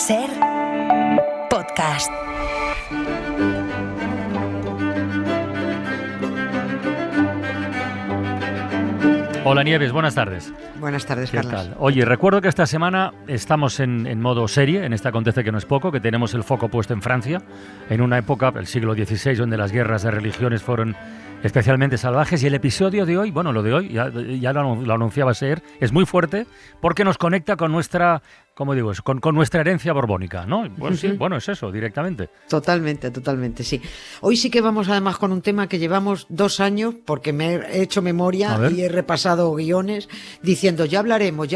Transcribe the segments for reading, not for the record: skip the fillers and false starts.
SER Podcast. Hola Nieves, buenas tardes. Buenas tardes, ¿Qué Carlos. tal? Oye, recuerdo que esta semana estamos en modo serie, en este Acontece que no es poco, que tenemos el foco puesto en Francia, en una época, el siglo XVI, donde las guerras de religiones fueron especialmente salvajes, y el episodio de hoy, bueno, lo de hoy, ya lo anunciaba SER, es muy fuerte porque nos conecta con nuestra, ¿cómo digo eso? Con nuestra herencia borbónica, ¿no? Bueno, sí, bueno, es eso, directamente. Totalmente, sí. Hoy sí que vamos además con un tema que llevamos 2 años, porque me he hecho memoria y he repasado guiones, diciendo ya hablaremos,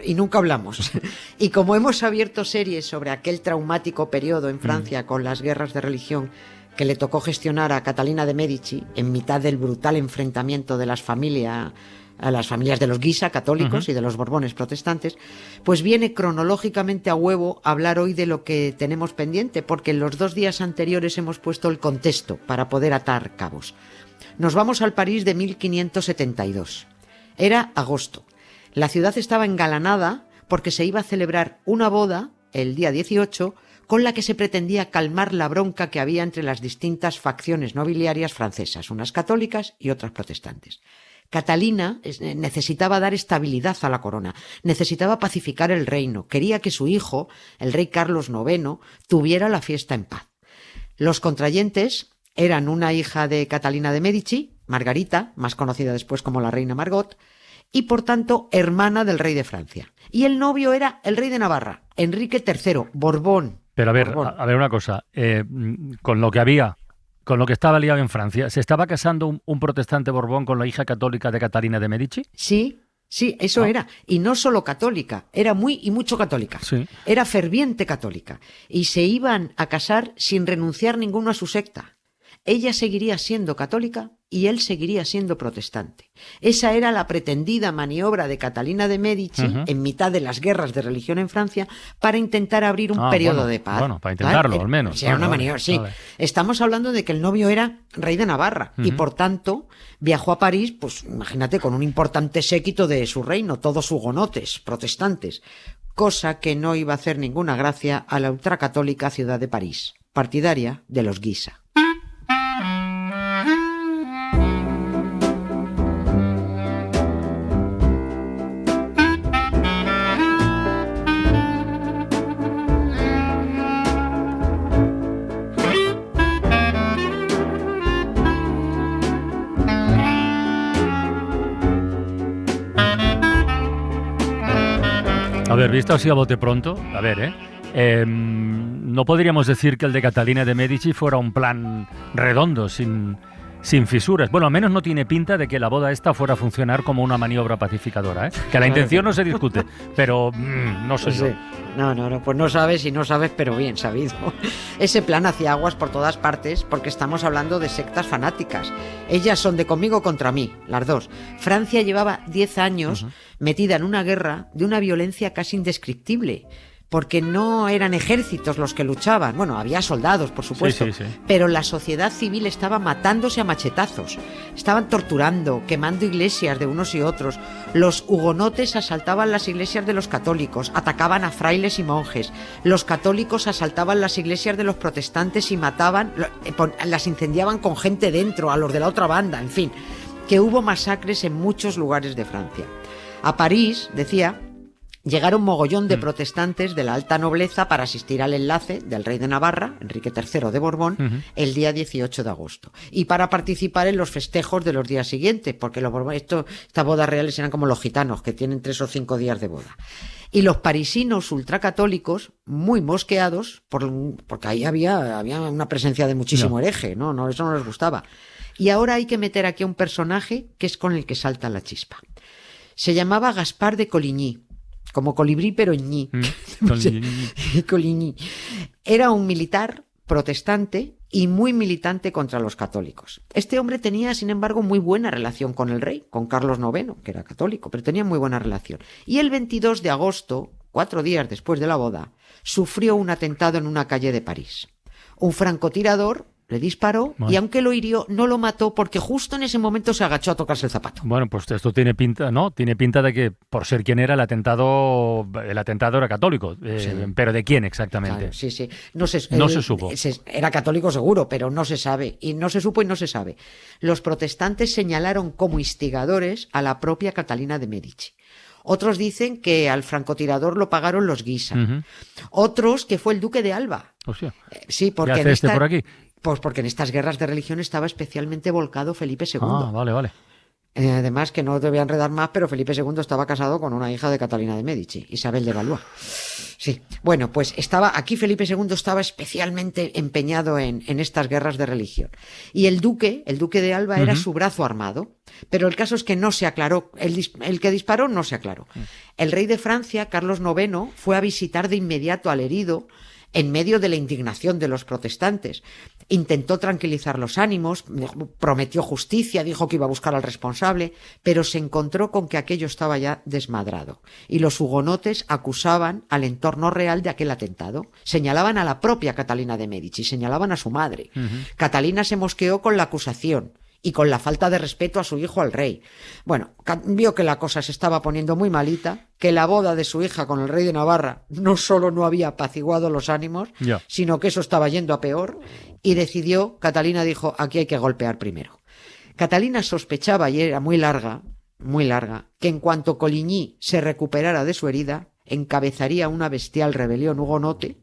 y nunca hablamos. Y como hemos abierto series sobre aquel traumático periodo en Francia con las guerras de religión que le tocó gestionar a Catalina de Medici en mitad del brutal enfrentamiento de las familias de los Guisa católicos y de los Borbones protestantes, pues viene cronológicamente a huevo hablar hoy de lo que tenemos pendiente, porque en los 2 días anteriores hemos puesto el contexto para poder atar cabos. Nos vamos al París de 1572. Era agosto. La ciudad estaba engalanada porque se iba a celebrar una boda el día 18 con la que se pretendía calmar la bronca que había entre las distintas facciones nobiliarias francesas, unas católicas y otras protestantes. Catalina necesitaba dar estabilidad a la corona, necesitaba pacificar el reino, quería que su hijo, el rey Carlos IX, tuviera la fiesta en paz. Los contrayentes eran una hija de Catalina de Medici, Margarita, más conocida después como la reina Margot, y por tanto hermana del rey de Francia. Y el novio era el rey de Navarra, Enrique III, Borbón. Pero a ver una cosa, con lo que estaba liado en Francia, ¿se estaba casando un protestante Borbón con la hija católica de Catalina de Medici? Sí, eso era. Y no solo católica, era muy y mucho católica. Sí. Era ferviente católica. Y se iban a casar sin renunciar ninguno a su secta. Ella seguiría siendo católica y él seguiría siendo protestante. Esa era la pretendida maniobra de Catalina de Medici en mitad de las guerras de religión en Francia para intentar abrir un periodo de paz. Bueno, para intentarlo, al menos. Era una maniobra, sí. Vale. Estamos hablando de que el novio era rey de Navarra y por tanto viajó a París, pues imagínate, con un importante séquito de su reino, todos hugonotes, protestantes, cosa que no iba a hacer ninguna gracia a la ultracatólica ciudad de París, partidaria de los Guisa. A ver, visto así a bote pronto, no podríamos decir que el de Catalina de Medici fuera un plan redondo, sin fisuras. Bueno, al menos no tiene pinta de que la boda esta fuera a funcionar como una maniobra pacificadora, ¿eh? Que la intención no se discute, pero no sé yo. No, pues no sabes y no sabes, pero bien sabido. Ese plan hacía aguas por todas partes porque estamos hablando de sectas fanáticas. Ellas son de conmigo contra mí, las dos. Francia llevaba 10 años metida en una guerra de una violencia casi indescriptible, porque no eran ejércitos los que luchaban. Bueno, había soldados, por supuesto, sí. pero la sociedad civil estaba matándose a machetazos. Estaban torturando, quemando iglesias de unos y otros. Los hugonotes asaltaban las iglesias de los católicos, atacaban a frailes y monjes. Los católicos asaltaban las iglesias de los protestantes y mataban, las incendiaban con gente dentro, a los de la otra banda, en fin, que hubo masacres en muchos lugares de Francia. A París, decía, llegaron mogollón de protestantes de la alta nobleza para asistir al enlace del rey de Navarra, Enrique III de Borbón, el día 18 de agosto. Y para participar en los festejos de los días siguientes, porque los Borbones, estas bodas reales eran como los gitanos, que tienen 3 o 5 días de boda. Y los parisinos ultracatólicos, muy mosqueados, porque ahí había una presencia de muchísimo hereje, ¿no? Eso no les gustaba. Y ahora hay que meter aquí a un personaje que es con el que salta la chispa. Se llamaba Gaspar de Coligny, como colibrí pero ñi. Coligny. Era un militar protestante y muy militante contra los católicos. Este hombre tenía, sin embargo, muy buena relación con el rey, con Carlos IX, que era católico, pero tenía muy buena relación. Y el 22 de agosto, 4 días después de la boda, sufrió un atentado en una calle de París. Un francotirador Le disparó y aunque lo hirió, no lo mató porque justo en ese momento se agachó a tocarse el zapato. Bueno, pues esto tiene pinta, ¿no? Tiene pinta de que por ser quien era el atentado era católico. Sí. ¿Pero de quién exactamente? Claro, sí. No se supo. Era católico seguro, pero no se sabe. Y no se supo y no se sabe. Los protestantes señalaron como instigadores a la propia Catalina de Medici. Otros dicen que al francotirador lo pagaron los Guisa. Otros que fue el duque de Alba. Hostia. Sí, porque ¿Qué hace por aquí? Pues porque en estas guerras de religión estaba especialmente volcado Felipe II. Vale. Además, que no te voy a enredar más, pero Felipe II estaba casado con una hija de Catalina de Medici, Isabel de Valois. Sí, bueno, pues aquí Felipe II estaba especialmente empeñado en estas guerras de religión. Y el duque de Alba era su brazo armado, pero el caso es que no se aclaró, el que disparó no se aclaró. El rey de Francia, Carlos IX, fue a visitar de inmediato al herido en medio de la indignación de los protestantes. Intentó tranquilizar los ánimos, prometió justicia, dijo que iba a buscar al responsable, pero se encontró con que aquello estaba ya desmadrado. Y los hugonotes acusaban al entorno real de aquel atentado. Señalaban a la propia Catalina de Medici, señalaban a su madre. Catalina se mosqueó con la acusación y con la falta de respeto a su hijo al rey. Bueno, vio que la cosa se estaba poniendo muy malita, que la boda de su hija con el rey de Navarra no solo no había apaciguado los ánimos, sino que eso estaba yendo a peor, y decidió, Catalina dijo, aquí hay que golpear primero. Catalina sospechaba, y era muy larga, que en cuanto Coligny se recuperara de su herida, encabezaría una bestial rebelión hugonote,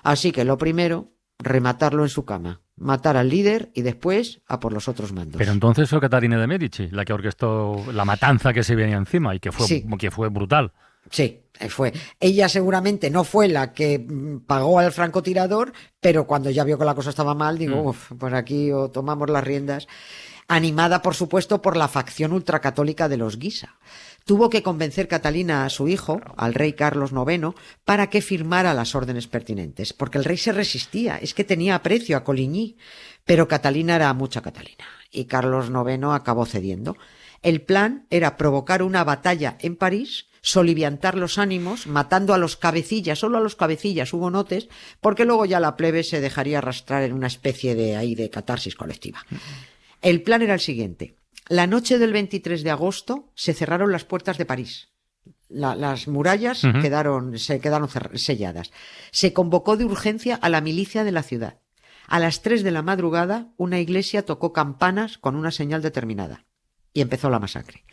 así que lo primero, rematarlo en su cama. Matar al líder y después a por los otros mandos. Pero entonces fue Catalina de Medici la que orquestó la matanza que se venía encima y que fue brutal. Sí, fue. Ella seguramente no fue la que pagó al francotirador, pero cuando ya vio que la cosa estaba mal, digo, pues aquí o tomamos las riendas. Animada, por supuesto, por la facción ultracatólica de los Guisa. Tuvo que convencer Catalina a su hijo, al rey Carlos IX, para que firmara las órdenes pertinentes, porque el rey se resistía, es que tenía aprecio a Coligny, pero Catalina era mucha Catalina, y Carlos IX acabó cediendo. El plan era provocar una batalla en París, soliviantar los ánimos, matando a los cabecillas, solo a los cabecillas hugonotes, porque luego ya la plebe se dejaría arrastrar en una especie de catarsis colectiva. El plan era el siguiente. La noche del 23 de agosto se cerraron las puertas de París. Las murallas se quedaron selladas. Se convocó de urgencia a la milicia de la ciudad. A las 3 de la madrugada, una iglesia tocó campanas con una señal determinada. Y empezó la masacre.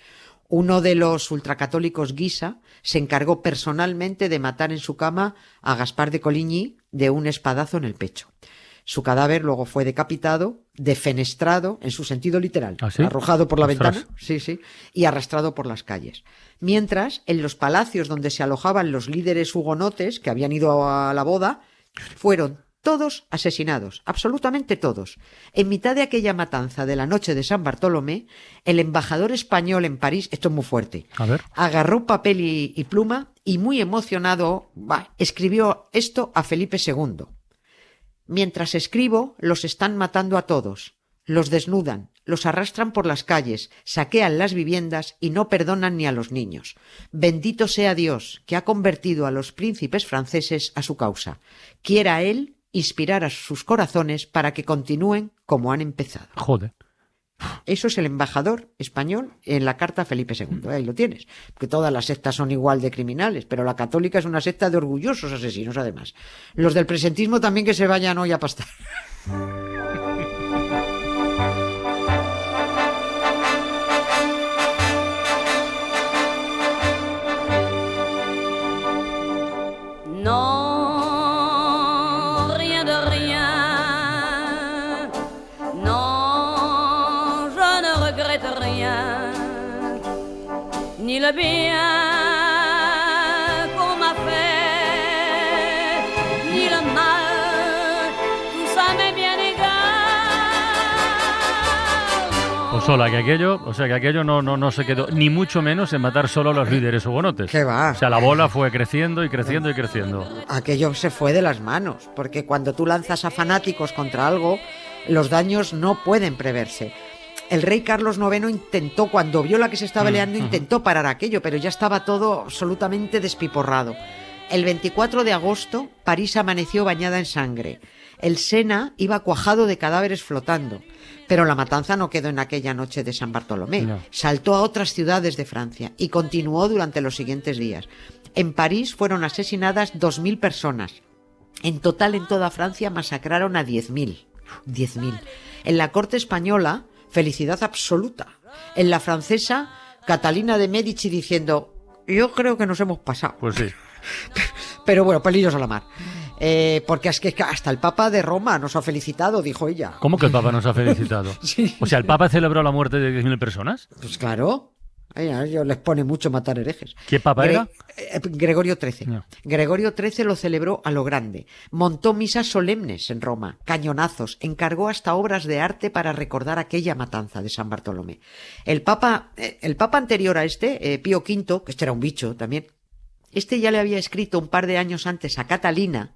Uno de los ultracatólicos Guisa se encargó personalmente de matar en su cama a Gaspar de Coligny de un espadazo en el pecho. Su cadáver luego fue decapitado, defenestrado en su sentido literal, arrojado por la ventana, y arrastrado por las calles. Mientras, en los palacios donde se alojaban los líderes hugonotes que habían ido a la boda, fueron todos asesinados, absolutamente todos. En mitad de aquella matanza de la noche de San Bartolomé, el embajador español en París, esto es muy fuerte, agarró papel y pluma y muy emocionado escribió esto a Felipe II. Mientras escribo, los están matando a todos. Los desnudan, los arrastran por las calles, saquean las viviendas y no perdonan ni a los niños. Bendito sea Dios, que ha convertido a los príncipes franceses a su causa. Quiera Él inspirar a sus corazones para que continúen como han empezado. Joder. Eso es el embajador español en la carta a Felipe II. Ahí lo tienes. Porque todas las sectas son igual de criminales, pero la católica es una secta de orgullosos asesinos, además. Los del presentismo también que se vayan hoy a pastar. No, rien de rien. Non, je ne regrette rien. Ni le bien qu'on m'a fait, ni le mal, tout ça m'est bien égal. O sea que aquello no se quedó ni mucho menos en matar solo a los líderes hugonotes. ¿Qué va? O sea, la bola fue creciendo y creciendo y creciendo. Aquello se fue de las manos, porque cuando tú lanzas a fanáticos contra algo, los daños no pueden preverse. El rey Carlos IX intentó, cuando vio la que se estaba liando, intentó parar aquello, pero ya estaba todo absolutamente despiporrado. El 24 de agosto, París amaneció bañada en sangre. El Sena iba cuajado de cadáveres flotando. Pero la matanza no quedó en aquella noche de San Bartolomé. No. Saltó a otras ciudades de Francia y continuó durante los siguientes días. En París fueron asesinadas 2.000 personas. En total, en toda Francia, masacraron a 10.000. 10.000. En la corte española, felicidad absoluta. En la francesa, Catalina de Medici diciendo: yo creo que nos hemos pasado. Pues sí. Pero bueno, pelillos a la mar. Porque es que hasta el Papa de Roma nos ha felicitado, dijo ella. ¿Cómo que el Papa nos ha felicitado? Sí. O sea, ¿el Papa celebró la muerte de 10.000 personas? Pues claro. A ellos les pone mucho matar herejes. ¿Qué papa era? Gregorio XIII. No. Gregorio XIII lo celebró a lo grande. Montó misas solemnes en Roma, cañonazos, encargó hasta obras de arte para recordar aquella matanza de San Bartolomé. El papa anterior a Pío V, que este era un bicho también, ya le había escrito un par de años antes a Catalina,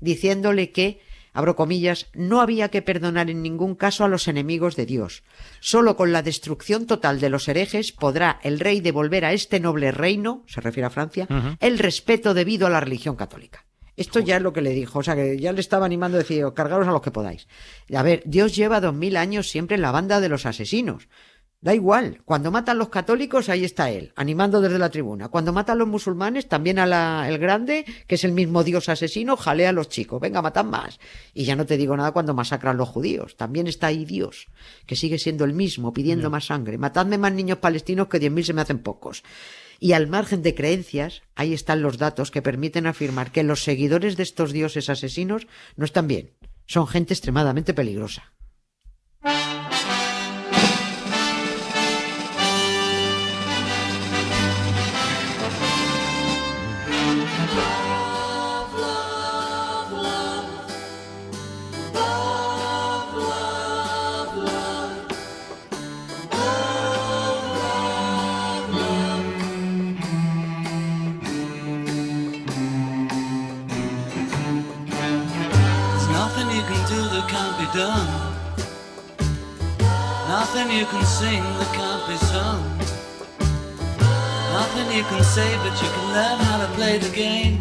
diciéndole que, abro comillas, no había que perdonar en ningún caso a los enemigos de Dios. Solo con la destrucción total de los herejes podrá el rey devolver a este noble reino, se refiere a Francia, el respeto debido a la religión católica. Esto ya es lo que le dijo, o sea que ya le estaba animando a decir: cargaros a los que podáis. A ver, Dios lleva 2000 años siempre en la banda de los asesinos. Da igual, cuando matan los católicos, ahí está él, animando desde la tribuna. Cuando matan los musulmanes, también el grande, que es el mismo Dios asesino, jalea a los chicos. Venga, matan más. Y ya no te digo nada cuando masacran los judíos. También está ahí Dios, que sigue siendo el mismo, pidiendo más sangre. Matadme más niños palestinos, que 10.000 se me hacen pocos. Y al margen de creencias, ahí están los datos que permiten afirmar que los seguidores de estos dioses asesinos no están bien. Son gente extremadamente peligrosa. Nothing you can sing that can't be sung. Nothing you can say, but you can learn how to play the game.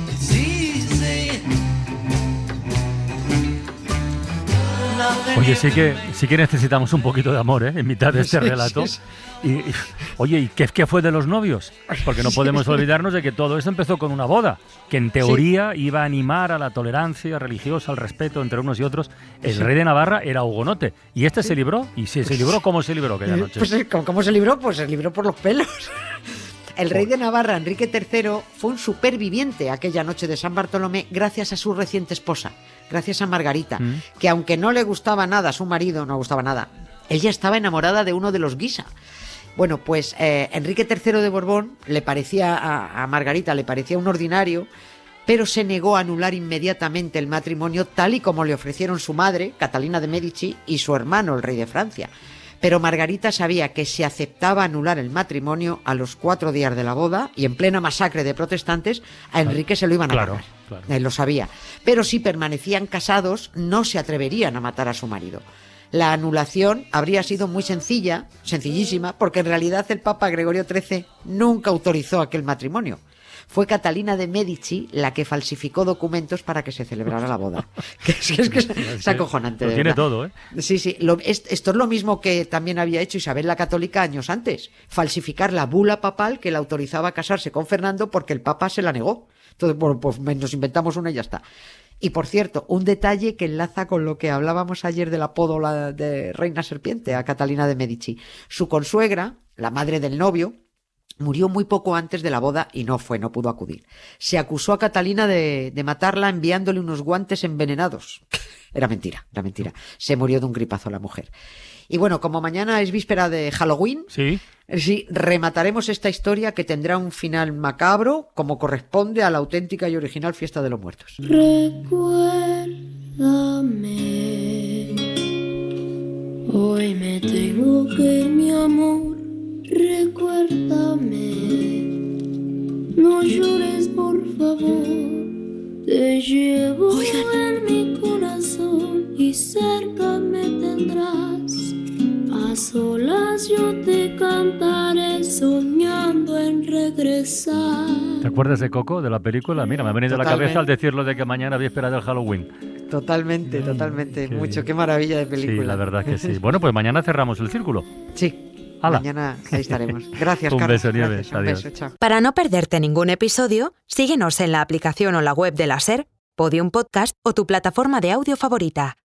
It's easy. Oye, sí que necesitamos un poquito de amor, en mitad de este relato. Oye, ¿y qué fue de los novios? Porque no podemos olvidarnos de que todo esto empezó con una boda, que en teoría iba a animar a la tolerancia religiosa, al respeto entre unos y otros. El rey de Navarra era hugonote. ¿Y este se libró? ¿Y si se libró, cómo se libró aquella noche? Pues, ¿cómo se libró? Pues se libró por los pelos. El rey de Navarra, Enrique III, fue un superviviente aquella noche de San Bartolomé gracias a su reciente esposa, gracias a Margarita, que aunque no le gustaba nada a su marido, no gustaba nada, ella estaba enamorada de uno de los Guisa. Bueno, pues Enrique III de Borbón le parecía a Margarita le parecía un ordinario, pero se negó a anular inmediatamente el matrimonio tal y como le ofrecieron su madre, Catalina de Medici, y su hermano, el rey de Francia. Pero Margarita sabía que si aceptaba anular el matrimonio, a los 4 días de la boda y en plena masacre de protestantes, a Enrique se lo iban a cargar. Claro. Él lo sabía. Pero si permanecían casados, no se atreverían a matar a su marido. La anulación habría sido muy sencillísima, porque en realidad el Papa Gregorio XIII nunca autorizó aquel matrimonio. Fue Catalina de Medici la que falsificó documentos para que se celebrara la boda. Es que es acojonante, de verdad. Tiene todo, ¿eh? Sí. Esto es lo mismo que también había hecho Isabel la Católica años antes. Falsificar la bula papal que la autorizaba a casarse con Fernando porque el Papa se la negó. Entonces, bueno, pues nos inventamos una y ya está. Y por cierto, un detalle que enlaza con lo que hablábamos ayer del apodo de Reina Serpiente a Catalina de Medici. Su consuegra, la madre del novio, murió muy poco antes de la boda y no pudo acudir. Se acusó a Catalina de matarla enviándole unos guantes envenenados. Era mentira. Se murió de un gripazo la mujer. Y bueno, como mañana es víspera de Halloween, sí, remataremos esta historia que tendrá un final macabro, como corresponde a la auténtica y original fiesta de los muertos. Recuérdame, hoy me tengo que ir, mi amor. Recuérdame, no llores por favor, te llevo en mi corazón y cerca me tendrás. A solas yo te cantaré soñando en regresar. acuerdas de Coco, de la película? Mira, me ha venido a la cabeza al decirlo de que mañana víspera del Halloween. Totalmente. Qué maravilla de película. Sí, la verdad que sí. Bueno, pues mañana cerramos el círculo. Sí, ¡Hala! Mañana ahí estaremos. Gracias, Un Carlos. beso, Nieves. Gracias, un Adiós. beso, chao. Para no perderte ningún episodio, síguenos en la aplicación o la web de la SER, Podium Podcast o tu plataforma de audio favorita.